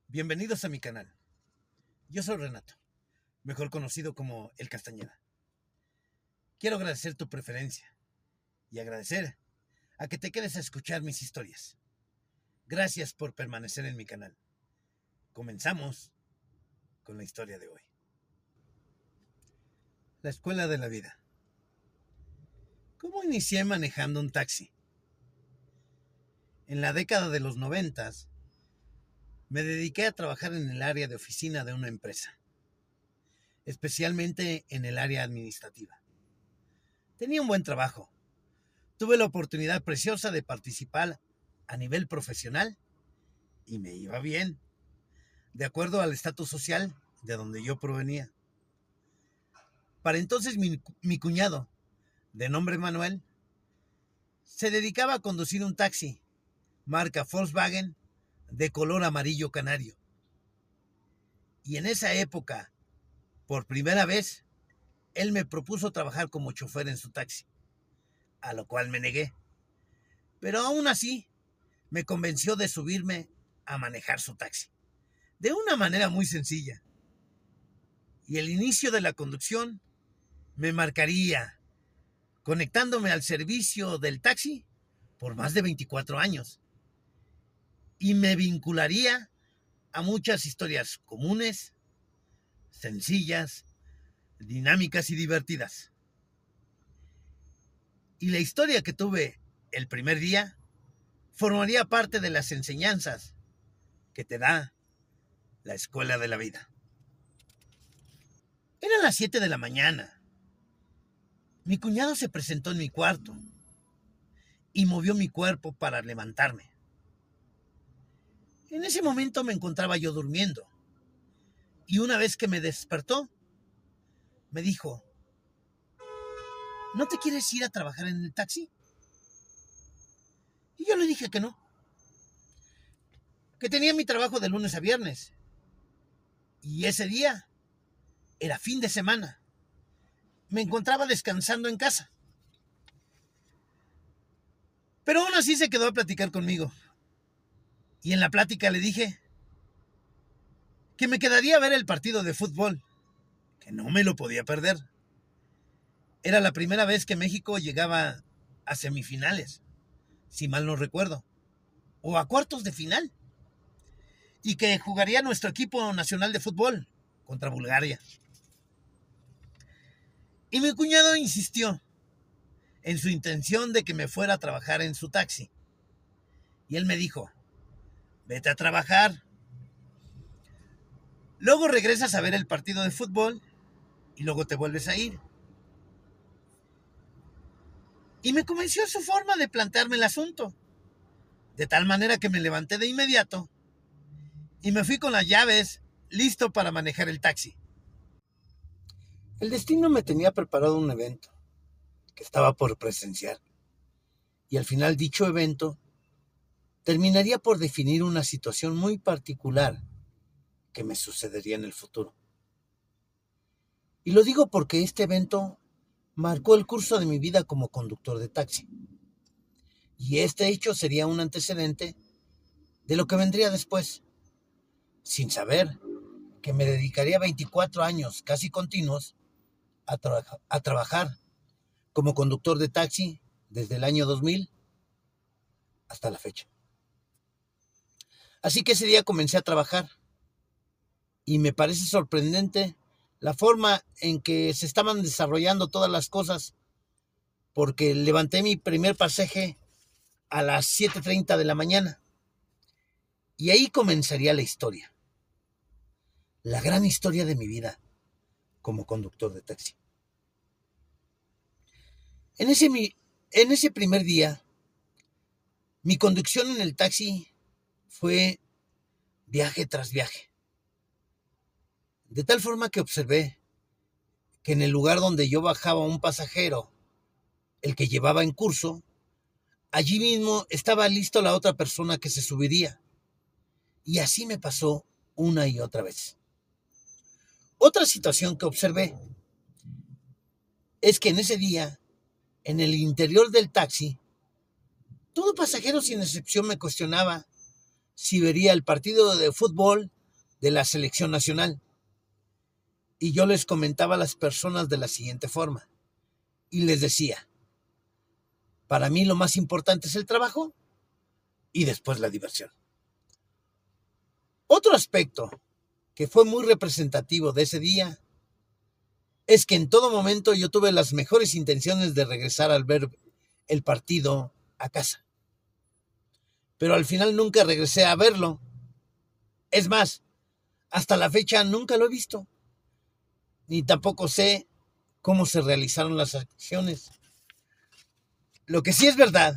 Bienvenidos a mi canal. Yo soy Renato, mejor conocido como El Castañeda. Quiero agradecer tu preferencia y agradecer a que te quedes a escuchar mis historias. Gracias por permanecer en mi canal. Comenzamos con la historia de hoy. La escuela de la vida. ¿Cómo inicié manejando un taxi? En la década de los 90 me dediqué a trabajar en el área de oficina de una empresa, especialmente en el área administrativa. Tenía un buen trabajo. Tuve la oportunidad preciosa de participar a nivel profesional y me iba bien, de acuerdo al estatus social de donde yo provenía. Para entonces mi cuñado, de nombre Manuel, se dedicaba a conducir un taxi, marca Volkswagen, de color amarillo canario. Y en esa época, por primera vez, él me propuso trabajar como chofer en su taxi, a lo cual me negué. Pero aún así, me convenció de subirme a manejar su taxi, de una manera muy sencilla. Y el inicio de la conducción me marcaría, conectándome al servicio del taxi por más de 24 años. Y me vincularía a muchas historias comunes, sencillas, dinámicas y divertidas. Y la historia que tuve el primer día formaría parte de las enseñanzas que te da la escuela de la vida. Eran las 7 de la mañana. Mi cuñado se presentó en mi cuarto y movió mi cuerpo para levantarme. En ese momento me encontraba yo durmiendo y una vez que me despertó, me dijo: ¿no te quieres ir a trabajar en el taxi? Y yo le dije que no, que tenía mi trabajo de lunes a viernes y ese día era fin de semana. Me encontraba descansando en casa. Pero aún así se quedó a platicar conmigo. Y en la plática le dije que me quedaría a ver el partido de fútbol, que no me lo podía perder. Era la primera vez que México llegaba a semifinales, si mal no recuerdo, o a cuartos de final, y que jugaría nuestro equipo nacional de fútbol contra Bulgaria. Y mi cuñado insistió en su intención de que me fuera a trabajar en su taxi. Y él me dijo: vete a trabajar. Luego regresas a ver el partido de fútbol y luego te vuelves a ir. Y me convenció su forma de plantearme el asunto, de tal manera que me levanté de inmediato y me fui con las llaves, listo para manejar el taxi. El destino me tenía preparado un evento que estaba por presenciar, y al final dicho evento terminaría por definir una situación muy particular que me sucedería en el futuro. Y lo digo porque este evento marcó el curso de mi vida como conductor de taxi. Y este hecho sería un antecedente de lo que vendría después, sin saber que me dedicaría 24 años casi continuos a trabajar como conductor de taxi desde el año 2000 hasta la fecha. Así que ese día comencé a trabajar y me parece sorprendente la forma en que se estaban desarrollando todas las cosas, porque levanté mi primer pasaje a las 7:30 de la mañana y ahí comenzaría la historia, la gran historia de mi vida como conductor de taxi. En ese primer día, mi conducción en el taxi fue viaje tras viaje, de tal forma que observé que en el lugar donde yo bajaba un pasajero, el que llevaba en curso, allí mismo estaba listo la otra persona que se subiría. Y así me pasó una y otra vez. Otra situación que observé es que en ese día, en el interior del taxi, todo pasajero sin excepción me cuestionaba si vería el partido de fútbol de la selección nacional. Y yo les comentaba a las personas de la siguiente forma. Y les decía, para mí lo más importante es el trabajo y después la diversión. Otro aspecto que fue muy representativo de ese día es que en todo momento yo tuve las mejores intenciones de regresar al ver el partido a casa. Pero al final nunca regresé a verlo. Es más, hasta la fecha nunca lo he visto. Ni tampoco sé cómo se realizaron las acciones. Lo que sí es verdad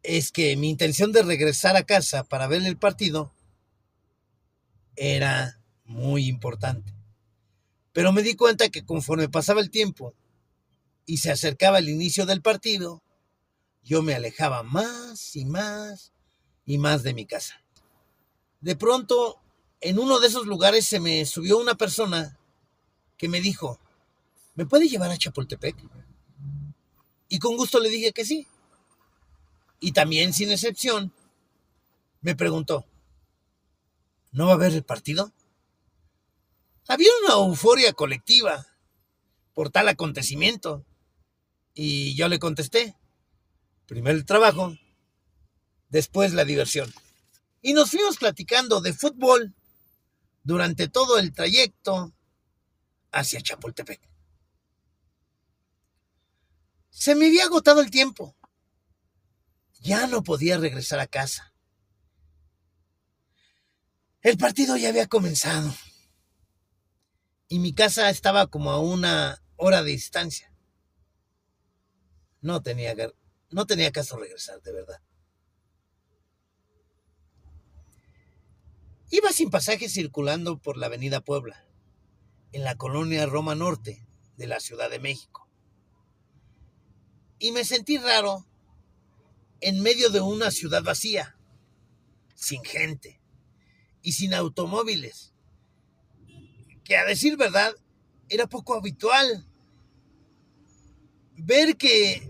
es que mi intención de regresar a casa para ver el partido era muy importante. Pero me di cuenta que conforme pasaba el tiempo y se acercaba el inicio del partido, yo me alejaba más y más y más de mi casa. De pronto, en uno de esos lugares se me subió una persona que me dijo, ¿me puede llevar a Chapultepec? Y con gusto le dije que sí. Y también, sin excepción, me preguntó, ¿no va a haber el partido? Había una euforia colectiva por tal acontecimiento. Y yo le contesté, primero el trabajo, después la diversión. Y nos fuimos platicando de fútbol durante todo el trayecto hacia Chapultepec. Se me había agotado el tiempo. Ya no podía regresar a casa. El partido ya había comenzado. Y mi casa estaba como a 1 hora de distancia. No tenía caso regresar, de verdad. Iba sin pasaje circulando por la avenida Puebla, en la colonia Roma Norte de la Ciudad de México. Y me sentí raro en medio de una ciudad vacía, sin gente y sin automóviles, que a decir verdad era poco habitual. Ver que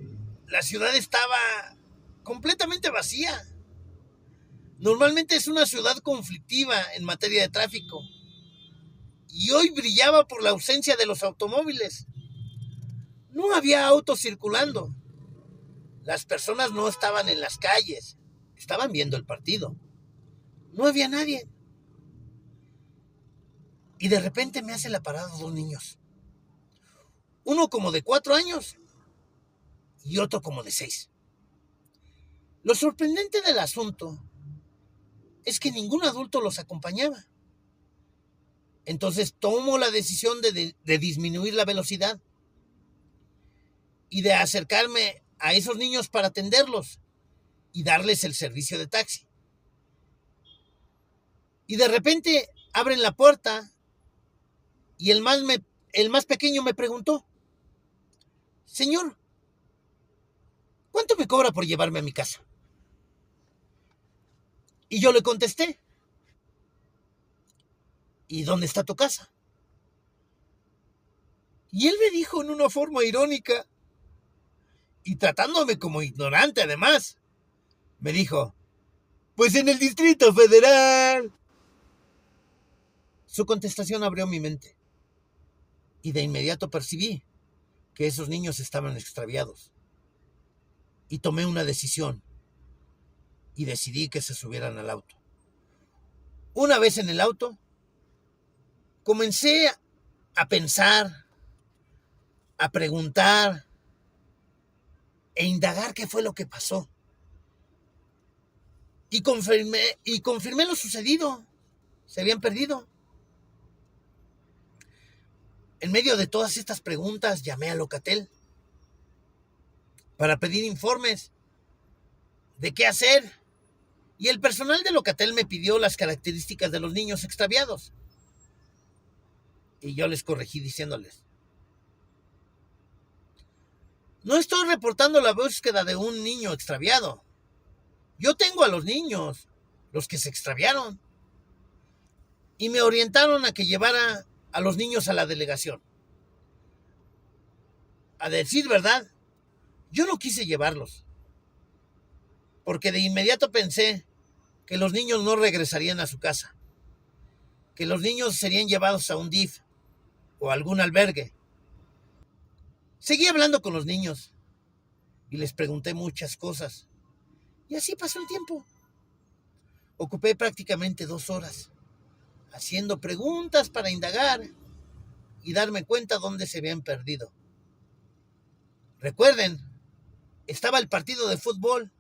la ciudad estaba completamente vacía. Normalmente es una ciudad conflictiva en materia de tráfico. Y hoy brillaba por la ausencia de los automóviles. No había autos circulando. Las personas no estaban en las calles. Estaban viendo el partido. No había nadie. Y de repente me hace la parada 2 niños. Uno como de 4 años y otro como de 6. Lo sorprendente del asunto es que ningún adulto los acompañaba. Entonces tomo la decisión de disminuir la velocidad y de acercarme a esos niños para atenderlos y darles el servicio de taxi. Y de repente abren la puerta y el más pequeño me preguntó, señor, ¿cuánto me cobra por llevarme a mi casa? Y yo le contesté, ¿y dónde está tu casa? Y él me dijo en una forma irónica, y tratándome como ignorante además, me dijo, pues en el Distrito Federal. Su contestación abrió mi mente, y de inmediato percibí que esos niños estaban extraviados. Y tomé una decisión, y decidí que se subieran al auto. Una vez en el auto, comencé a pensar, a preguntar e indagar qué fue lo que pasó. Y confirmé lo sucedido. Se habían perdido. En medio de todas estas preguntas, llamé a Locatel para pedir informes de qué hacer. Y el personal de Locatel me pidió las características de los niños extraviados. Y yo les corregí diciéndoles, no estoy reportando la búsqueda de un niño extraviado. Yo tengo a los niños, los que se extraviaron. Y me orientaron a que llevara a los niños a la delegación. A decir verdad, yo no quise llevarlos, porque de inmediato pensé que los niños no regresarían a su casa. que los niños serían llevados a un DIF o algún albergue. Seguí hablando con los niños y les pregunté muchas cosas. Y así pasó el tiempo. Ocupé prácticamente 2 horas haciendo preguntas para indagar y darme cuenta dónde se habían perdido. Recuerden, estaba el partido de fútbol.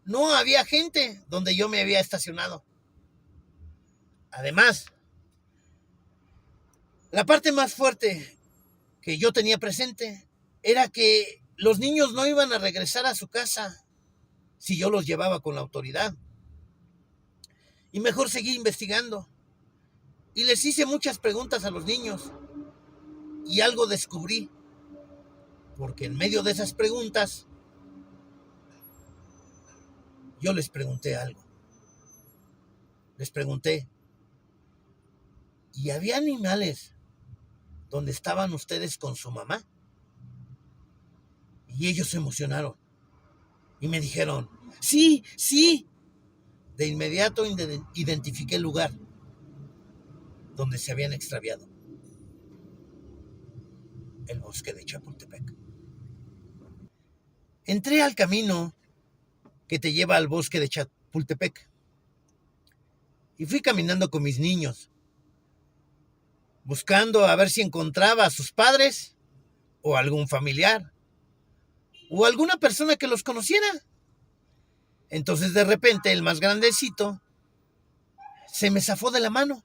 No había gente donde yo me había estacionado. Además, la parte más fuerte que yo tenía presente era que los niños no iban a regresar a su casa si yo los llevaba con la autoridad. Y mejor seguí investigando. Y les hice muchas preguntas a los niños. Y algo descubrí. Porque en medio de esas preguntas, yo les pregunté algo. Les pregunté, ¿y había animales donde estaban ustedes con su mamá? Y ellos se emocionaron. Y me dijeron, sí, sí. De inmediato identifiqué el lugar donde se habían extraviado. El bosque de Chapultepec. Entré al camino que te lleva al bosque de Chapultepec. Y fui caminando con mis niños, buscando a ver si encontraba a sus padres o algún familiar o alguna persona que los conociera. Entonces de repente el más grandecito se me zafó de la mano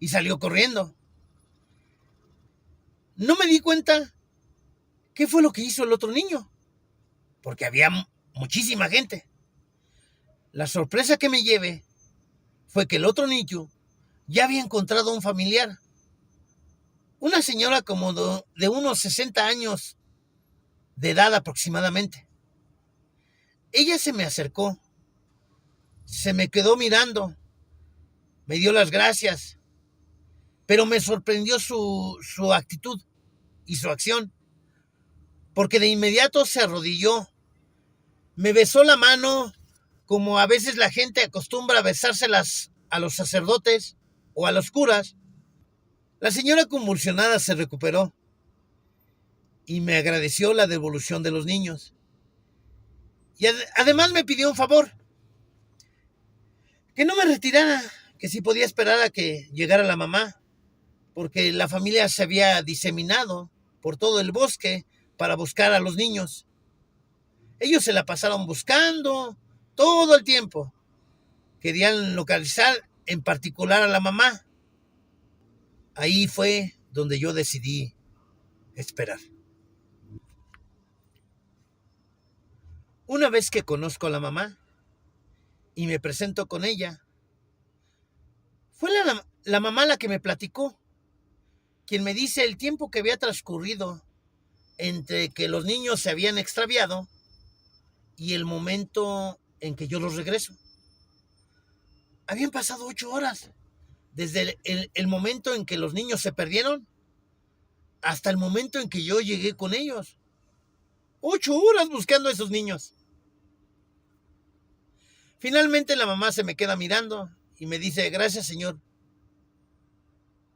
y salió corriendo. No me di cuenta qué fue lo que hizo el otro niño, porque había muchísima gente. La sorpresa que me llevé fue que el otro niño ya había encontrado a un familiar. Una señora como de unos 60 años de edad aproximadamente. Ella se me acercó, se me quedó mirando, me dio las gracias, pero me sorprendió su actitud y su acción, porque de inmediato se arrodilló, me besó la mano, como a veces la gente acostumbra a besárselas a los sacerdotes o a los curas. La señora convulsionada se recuperó y me agradeció la devolución de los niños. Y además me pidió un favor, que no me retirara, que si podía esperar a que llegara la mamá, porque la familia se había diseminado por todo el bosque para buscar a los niños. Ellos se la pasaron buscando todo el tiempo. Querían localizar en particular a la mamá. Ahí fue donde yo decidí esperar. Una vez que conozco a la mamá y me presento con ella, fue la mamá la que me platicó, quien me dice el tiempo que había transcurrido entre que los niños se habían extraviado y el momento en que yo los regreso. Habían pasado 8 horas, desde el momento en que los niños se perdieron hasta el momento en que yo llegué con ellos. 8 horas buscando a esos niños. Finalmente la mamá se me queda mirando y me dice, gracias, señor.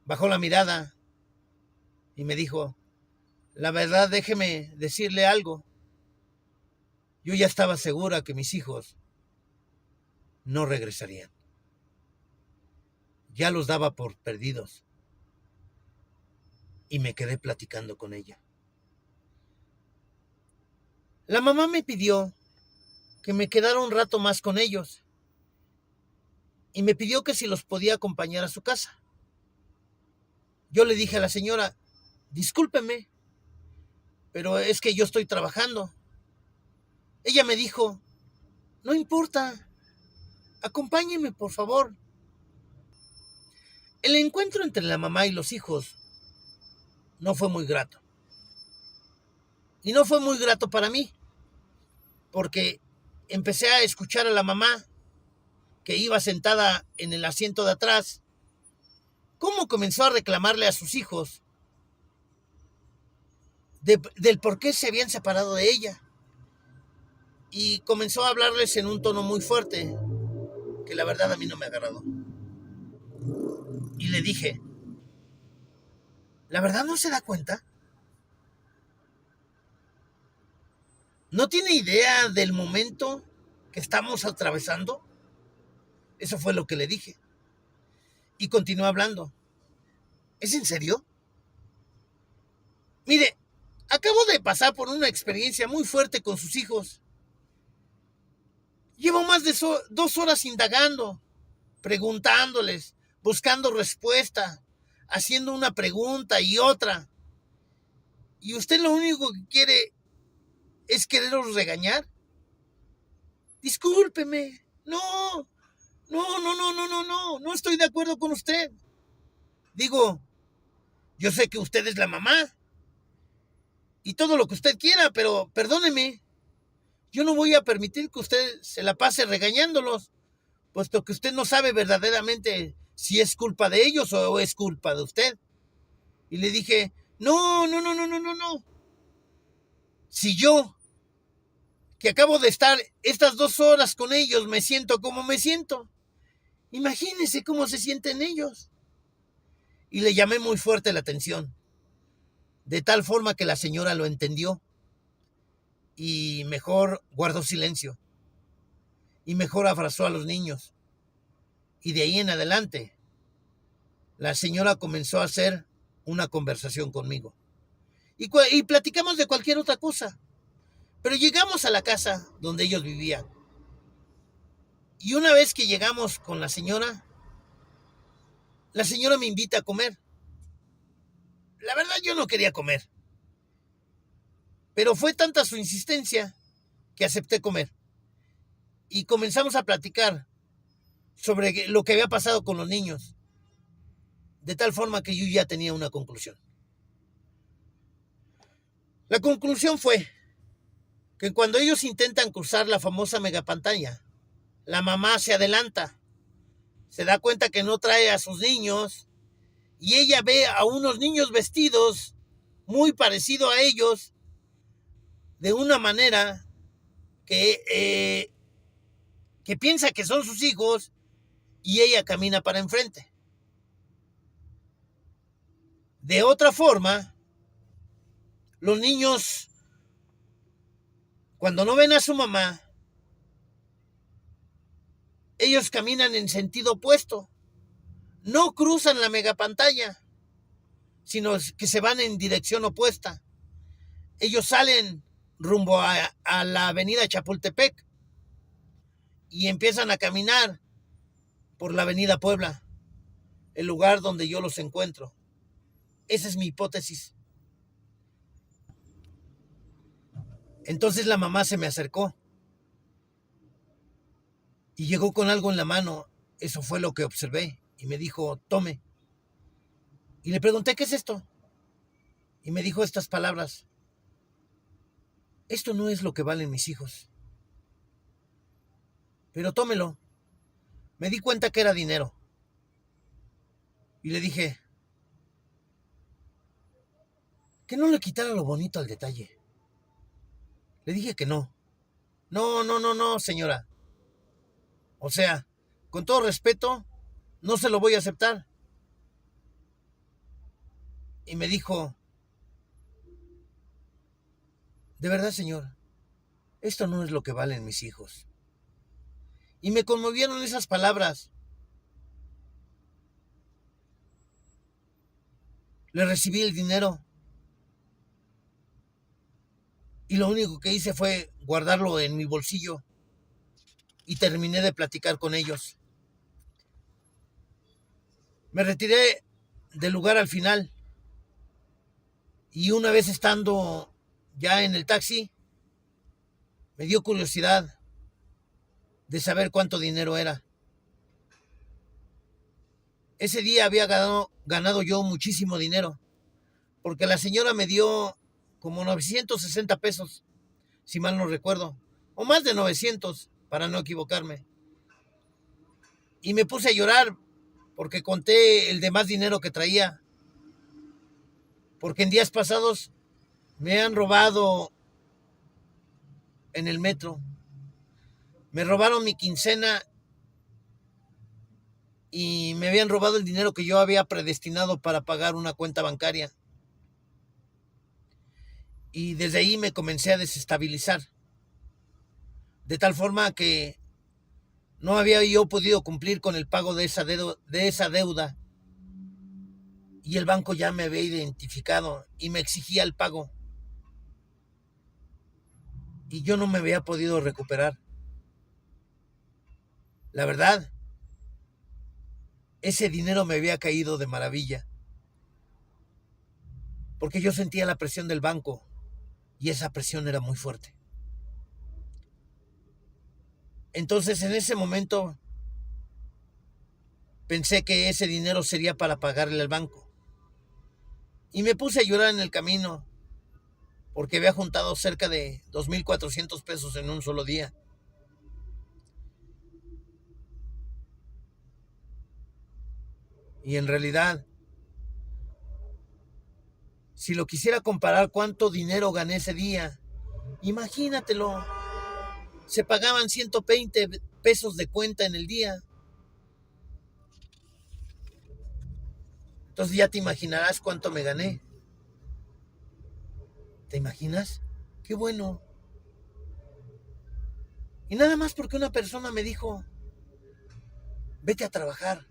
Bajó la mirada y me dijo, la verdad, déjeme decirle algo. Yo ya estaba segura que mis hijos no regresarían. Ya los daba por perdidos. Y me quedé platicando con ella. La mamá me pidió que me quedara un rato más con ellos y me pidió que si los podía acompañar a su casa. Yo le dije a la señora, discúlpeme, pero es que yo estoy trabajando. Ella me dijo, no importa, acompáñeme por favor. El encuentro entre la mamá y los hijos no fue muy grato. Y no fue muy grato para mí, porque empecé a escuchar a la mamá, que iba sentada en el asiento de atrás, cómo comenzó a reclamarle a sus hijos del por qué se habían separado de ella. Y comenzó a hablarles en un tono muy fuerte, que la verdad a mí no me agradó. Y le dije, ¿la verdad no se da cuenta? ¿No tiene idea del momento que estamos atravesando? Eso fue lo que le dije. Y continuó hablando. ¿Es en serio? Mire, acabo de pasar por una experiencia muy fuerte con sus hijos. Llevo más de 2 horas indagando, preguntándoles, buscando respuesta, haciendo una pregunta y otra. ¿Y usted lo único que quiere es quererlos regañar? Discúlpeme. No estoy de acuerdo con usted. Digo, yo sé que usted es la mamá y todo lo que usted quiera, pero perdóneme. Yo no voy a permitir que usted se la pase regañándolos, puesto que usted no sabe verdaderamente si es culpa de ellos o es culpa de usted. Y le dije, no. Si yo, que acabo de estar estas 2 horas con ellos, me siento como me siento, imagínese cómo se sienten ellos. Y le llamé muy fuerte la atención, de tal forma que la señora lo entendió y mejor guardó silencio y mejor abrazó a los niños. Y de ahí en adelante, la señora comenzó a hacer una conversación conmigo. Y platicamos de cualquier otra cosa. Pero llegamos a la casa donde ellos vivían. Y una vez que llegamos con la señora me invita a comer. La verdad yo no quería comer. Pero fue tanta su insistencia que acepté comer. Y comenzamos a platicar sobre lo que había pasado con los niños. De tal forma que yo ya tenía una conclusión. La conclusión fue que cuando ellos intentan cruzar la famosa megapantalla, la mamá se adelanta, se da cuenta que no trae a sus niños y ella ve a unos niños vestidos muy parecidos a ellos de una manera que piensa que son sus hijos y ella camina para enfrente. De otra forma, los niños, cuando no ven a su mamá, ellos caminan en sentido opuesto. No cruzan la megapantalla, sino que se van en dirección opuesta. Ellos salen rumbo a la avenida Chapultepec y empiezan a caminar por la avenida Puebla, el lugar donde yo los encuentro. Esa es mi hipótesis. Entonces la mamá se me acercó y llegó con algo en la mano. Eso fue lo que observé. Y me dijo, tome. Y le pregunté, ¿qué es esto? Y me dijo estas palabras: esto no es lo que valen mis hijos, pero tómelo. Me di cuenta que era dinero. Y le dije, que no le quitara lo bonito al detalle. Le dije que no. No, señora. O sea, con todo respeto, no se lo voy a aceptar. Y me dijo, de verdad, señor, esto no es lo que valen mis hijos. Y me conmovieron esas palabras. Le recibí el dinero y lo único que hice fue guardarlo en mi bolsillo y terminé de platicar con ellos. Me retiré del lugar al final y una vez estando ya en el taxi, me dio curiosidad de saber cuánto dinero era. Ese día había ganado yo muchísimo dinero, porque la señora me dio como 960 pesos, si mal no recuerdo, o más de 900, para no equivocarme. Y me puse a llorar porque conté el demás dinero que traía, porque en días pasados me han robado en el metro. Me robaron mi quincena y me habían robado el dinero que yo había predestinado para pagar una cuenta bancaria. Y desde ahí me comencé a desestabilizar, de tal forma que no había yo podido cumplir con el pago de esa deuda y el banco ya me había identificado y me exigía el pago y yo no me había podido recuperar. La verdad, ese dinero me había caído de maravilla porque yo sentía la presión del banco y esa presión era muy fuerte. Entonces en ese momento pensé que ese dinero sería para pagarle al banco y me puse a llorar en el camino porque había juntado cerca de 2,400 pesos en un solo día. Y en realidad, si lo quisiera comparar cuánto dinero gané ese día, imagínatelo, se pagaban 120 pesos de cuenta en el día. Entonces ya te imaginarás cuánto me gané. ¿Te imaginas? Qué bueno. Y nada más porque una persona me dijo, vete a trabajar,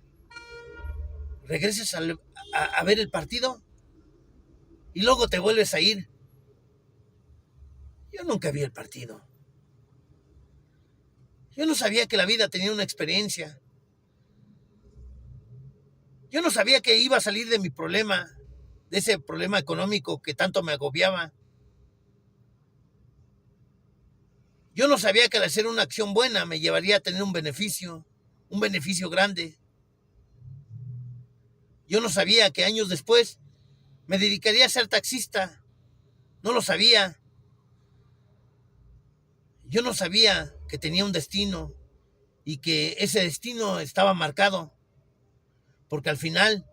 regreses a ver el partido y luego te vuelves a ir. Yo nunca vi el partido. Yo no sabía que la vida tenía una experiencia. Yo no sabía que iba a salir de mi problema, de ese problema económico que tanto me agobiaba. Yo no sabía que al hacer una acción buena me llevaría a tener un beneficio grande. Yo no sabía que años después me dedicaría a ser taxista. No lo sabía. Yo no sabía que tenía un destino y que ese destino estaba marcado, porque al final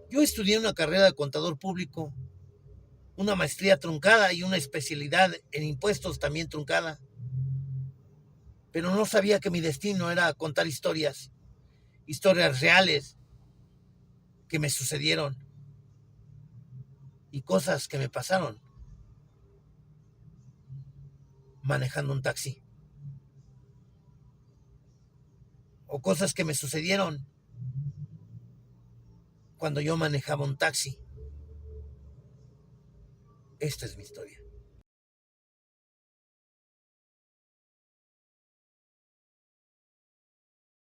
yo estudié una carrera de contador público, una maestría truncada y una especialidad en impuestos también truncada, pero no sabía que mi destino era contar historias reales que me sucedieron y cosas que me pasaron manejando un taxi, o cosas que me sucedieron cuando yo manejaba un taxi. Esta es mi historia.